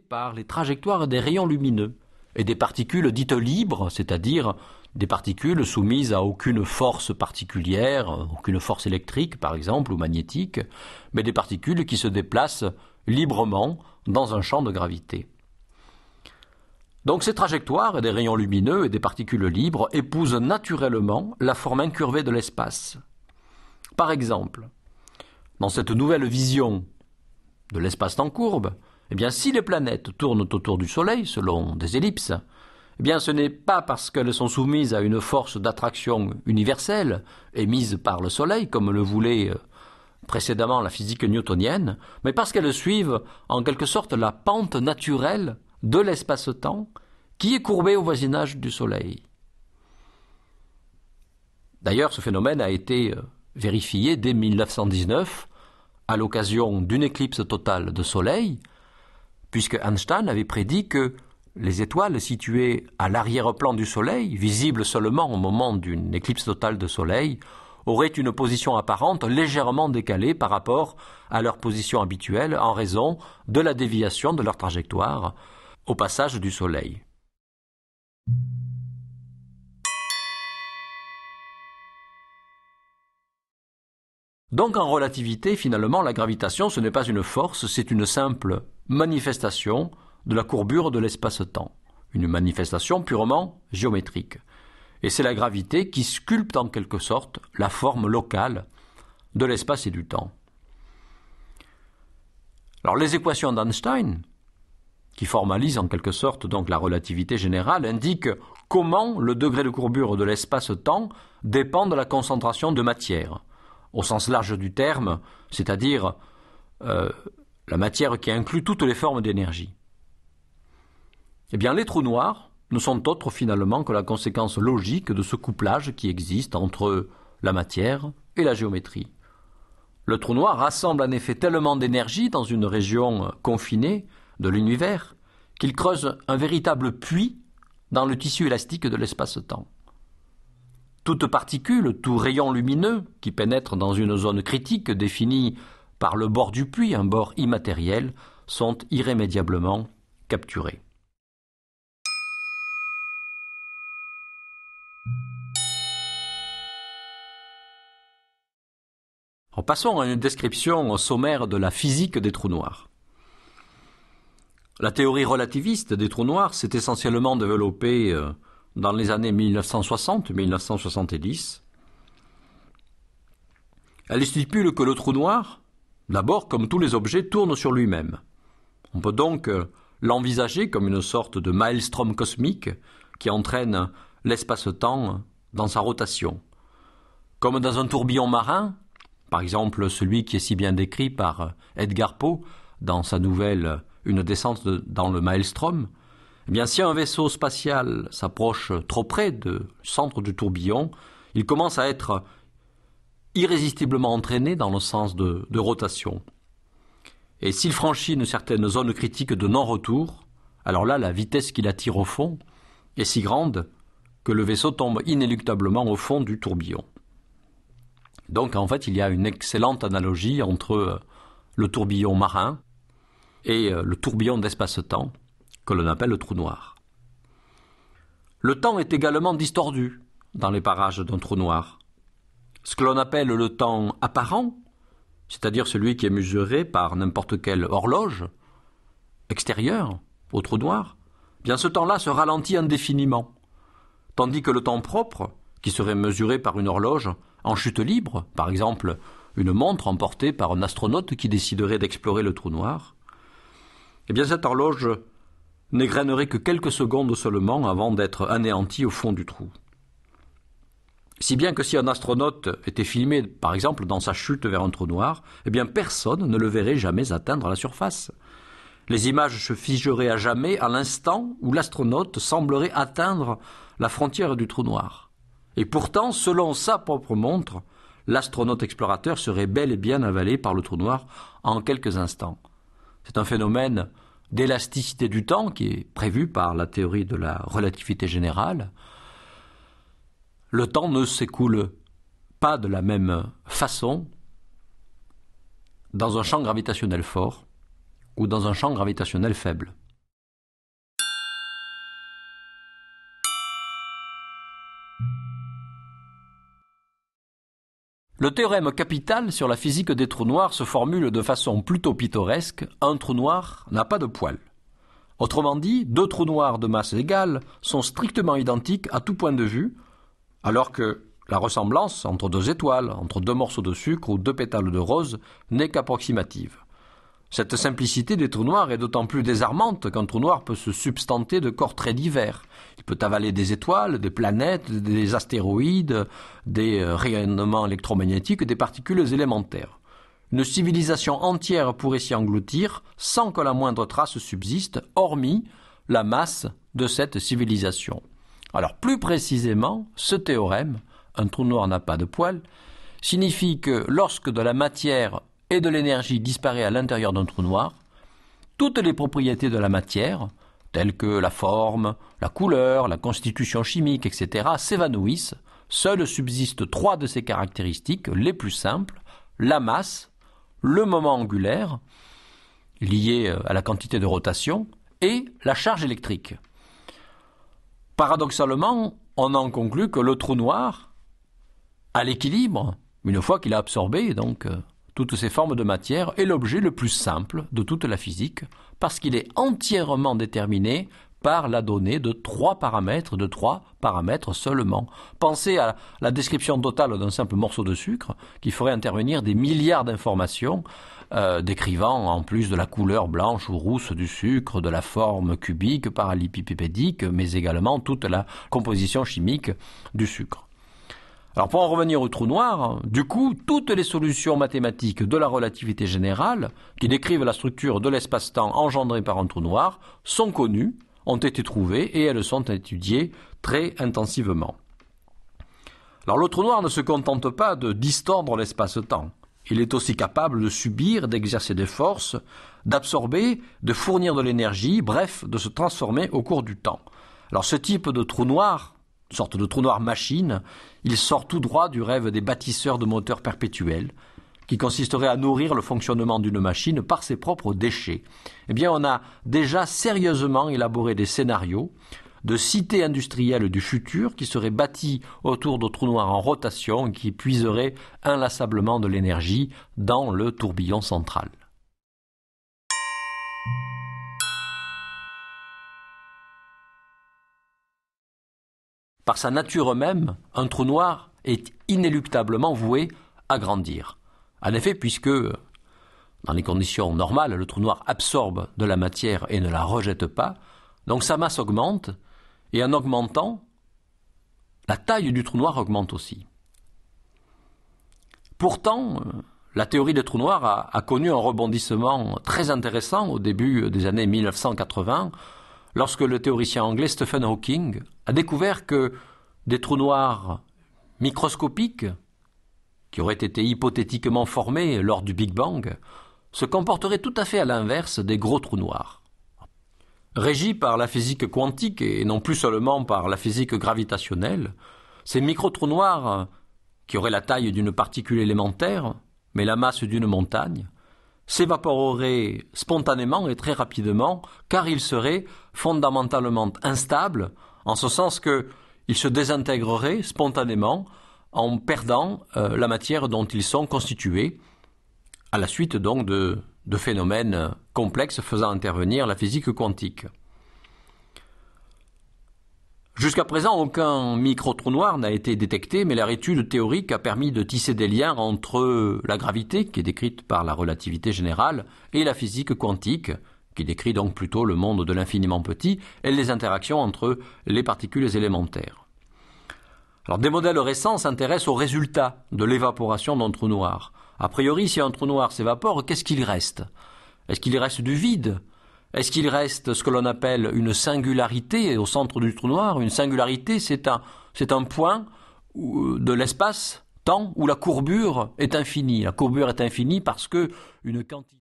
par les trajectoires des rayons lumineux et des particules dites libres, c'est-à-dire des particules soumises à aucune force particulière, aucune force électrique par exemple ou magnétique, mais des particules qui se déplacent librement dans un champ de gravité. Donc ces trajectoires des rayons lumineux et des particules libres épousent naturellement la forme incurvée de l'espace. Par exemple, dans cette nouvelle vision de l'espace-temps courbe, eh bien, si les planètes tournent autour du Soleil selon des ellipses, eh bien, ce n'est pas parce qu'elles sont soumises à une force d'attraction universelle émise par le Soleil, comme le voulait précédemment la physique newtonienne, mais parce qu'elles suivent en quelque sorte la pente naturelle de l'espace-temps qui est courbée au voisinage du Soleil. D'ailleurs, ce phénomène a été vérifié dès 1919 à l'occasion d'une éclipse totale de Soleil, puisque Einstein avait prédit que les étoiles situées à l'arrière-plan du Soleil, visibles seulement au moment d'une éclipse totale de Soleil, auraient une position apparente légèrement décalée par rapport à leur position habituelle en raison de la déviation de leur trajectoire au passage du Soleil. Donc en relativité, finalement, la gravitation, ce n'est pas une force, c'est une simple manifestation de la courbure de l'espace-temps, une manifestation purement géométrique. Et c'est la gravité qui sculpte en quelque sorte la forme locale de l'espace et du temps. Alors les équations d'Einstein, qui formalisent en quelque sorte donc la relativité générale, indiquent comment le degré de courbure de l'espace-temps dépend de la concentration de matière, au sens large du terme, c'est-à-dire la matière qui inclut toutes les formes d'énergie. Eh bien, les trous noirs ne sont autres finalement que la conséquence logique de ce couplage qui existe entre la matière et la géométrie. Le trou noir rassemble en effet tellement d'énergie dans une région confinée de l'univers qu'il creuse un véritable puits dans le tissu élastique de l'espace-temps. Toute particule, tout rayon lumineux qui pénètre dans une zone critique définie par le bord du puits, un bord immatériel, sont irrémédiablement capturés. Passons à une description sommaire de la physique des trous noirs. La théorie relativiste des trous noirs s'est essentiellement développée dans les années 1960-1970. Elle stipule que le trou noir, d'abord comme tous les objets, tourne sur lui-même. On peut donc l'envisager comme une sorte de maelstrom cosmique qui entraîne l'espace-temps dans sa rotation. Comme dans un tourbillon marin, par exemple celui qui est si bien décrit par Edgar Poe dans sa nouvelle « Une descente dans le maelstrom », eh bien, si un vaisseau spatial s'approche trop près du centre du tourbillon, il commence à être irrésistiblement entraîné dans le sens de rotation. Et s'il franchit une certaine zone critique de non-retour, alors là, la vitesse qui l'attire au fond est si grande que le vaisseau tombe inéluctablement au fond du tourbillon. Donc, en fait, il y a une excellente analogie entre le tourbillon marin et le tourbillon d'espace-temps, que l'on appelle le trou noir. Le temps est également distordu dans les parages d'un trou noir. Ce que l'on appelle le temps apparent, c'est-à-dire celui qui est mesuré par n'importe quelle horloge extérieure au trou noir, bien ce temps-là se ralentit indéfiniment, tandis que le temps propre, qui serait mesuré par une horloge en chute libre, par exemple une montre emportée par un astronaute qui déciderait d'explorer le trou noir, eh bien cette horloge n'égrainerait que quelques secondes seulement avant d'être anéanti au fond du trou. Si bien que si un astronaute était filmé, par exemple, dans sa chute vers un trou noir, eh bien personne ne le verrait jamais atteindre la surface. Les images se figeraient à jamais à l'instant où l'astronaute semblerait atteindre la frontière du trou noir. Et pourtant, selon sa propre montre, l'astronaute explorateur serait bel et bien avalé par le trou noir en quelques instants. C'est un phénomène d'élasticité du temps qui est prévu par la théorie de la relativité générale. Le temps ne s'écoule pas de la même façon dans un champ gravitationnel fort ou dans un champ gravitationnel faible. Le théorème capital sur la physique des trous noirs se formule de façon plutôt pittoresque: un trou noir n'a pas de poils. Autrement dit, deux trous noirs de masse égale sont strictement identiques à tout point de vue, alors que la ressemblance entre deux étoiles, entre deux morceaux de sucre ou deux pétales de rose n'est qu'approximative. Cette simplicité des trous noirs est d'autant plus désarmante qu'un trou noir peut se substanter de corps très divers. Il peut avaler des étoiles, des planètes, des astéroïdes, des rayonnements électromagnétiques, des particules élémentaires. Une civilisation entière pourrait s'y engloutir sans que la moindre trace subsiste, hormis la masse de cette civilisation. Alors plus précisément, ce théorème, un trou noir n'a pas de poils, signifie que lorsque de la matière et de l'énergie disparaît à l'intérieur d'un trou noir, toutes les propriétés de la matière, telles que la forme, la couleur, la constitution chimique, etc., s'évanouissent. Seules subsistent trois de ces caractéristiques les plus simples: la masse, le moment angulaire, lié à la quantité de rotation, et la charge électrique. Paradoxalement, on en conclut que le trou noir a l'équilibre, une fois qu'il a absorbé donc toutes ces formes de matière, est l'objet le plus simple de toute la physique, parce qu'il est entièrement déterminé par la donnée de trois paramètres seulement. Pensez à la description totale d'un simple morceau de sucre, qui ferait intervenir des milliards d'informations, décrivant en plus de la couleur blanche ou rousse du sucre, de la forme cubique, parallélépipédique, mais également toute la composition chimique du sucre. Alors pour en revenir au trou noir, du coup, toutes les solutions mathématiques de la relativité générale, qui décrivent la structure de l'espace-temps engendré par un trou noir, sont connues, ont été trouvées et elles sont étudiées très intensivement. Alors le trou noir ne se contente pas de distordre l'espace-temps. Il est aussi capable de subir, d'exercer des forces, d'absorber, de fournir de l'énergie, bref, de se transformer au cours du temps. Alors ce type de trou noir, une sorte de trou noir machine, il sort tout droit du rêve des bâtisseurs de moteurs perpétuels, qui consisterait à nourrir le fonctionnement d'une machine par ses propres déchets. Eh bien, on a déjà sérieusement élaboré des scénarios de cités industrielles du futur qui seraient bâties autour de trous noirs en rotation et qui puiseraient inlassablement de l'énergie dans le tourbillon central. Par sa nature même, un trou noir est inéluctablement voué à grandir. En effet, puisque dans les conditions normales, le trou noir absorbe de la matière et ne la rejette pas, donc sa masse augmente, et en augmentant, la taille du trou noir augmente aussi. Pourtant, la théorie des trous noirs a connu un rebondissement très intéressant au début des années 1980, lorsque le théoricien anglais Stephen Hawking a découvert que des trous noirs microscopiques, qui auraient été hypothétiquement formés lors du Big Bang, se comporteraient tout à fait à l'inverse des gros trous noirs. Régis par la physique quantique et non plus seulement par la physique gravitationnelle, ces micro-trous noirs, qui auraient la taille d'une particule élémentaire, mais la masse d'une montagne, s'évaporeraient spontanément et très rapidement, car ils seraient fondamentalement instables, en ce sens qu'ils se désintégreraient spontanément en perdant la matière dont ils sont constitués, à la suite donc de phénomènes complexes faisant intervenir la physique quantique. Jusqu'à présent, aucun micro-trou noir n'a été détecté, mais leur étude théorique a permis de tisser des liens entre la gravité, qui est décrite par la relativité générale, et la physique quantique, qui décrit donc plutôt le monde de l'infiniment petit, et les interactions entre les particules élémentaires. Alors, des modèles récents s'intéressent aux résultats de l'évaporation d'un trou noir. A priori, si un trou noir s'évapore, qu'est-ce qu'il reste? Est-ce qu'il reste du vide? Est-ce qu'il reste ce que l'on appelle une singularité au centre du trou noir? Une singularité, c'est un point de l'espace-temps où la courbure est infinie. La courbure est infinie parce que une quantité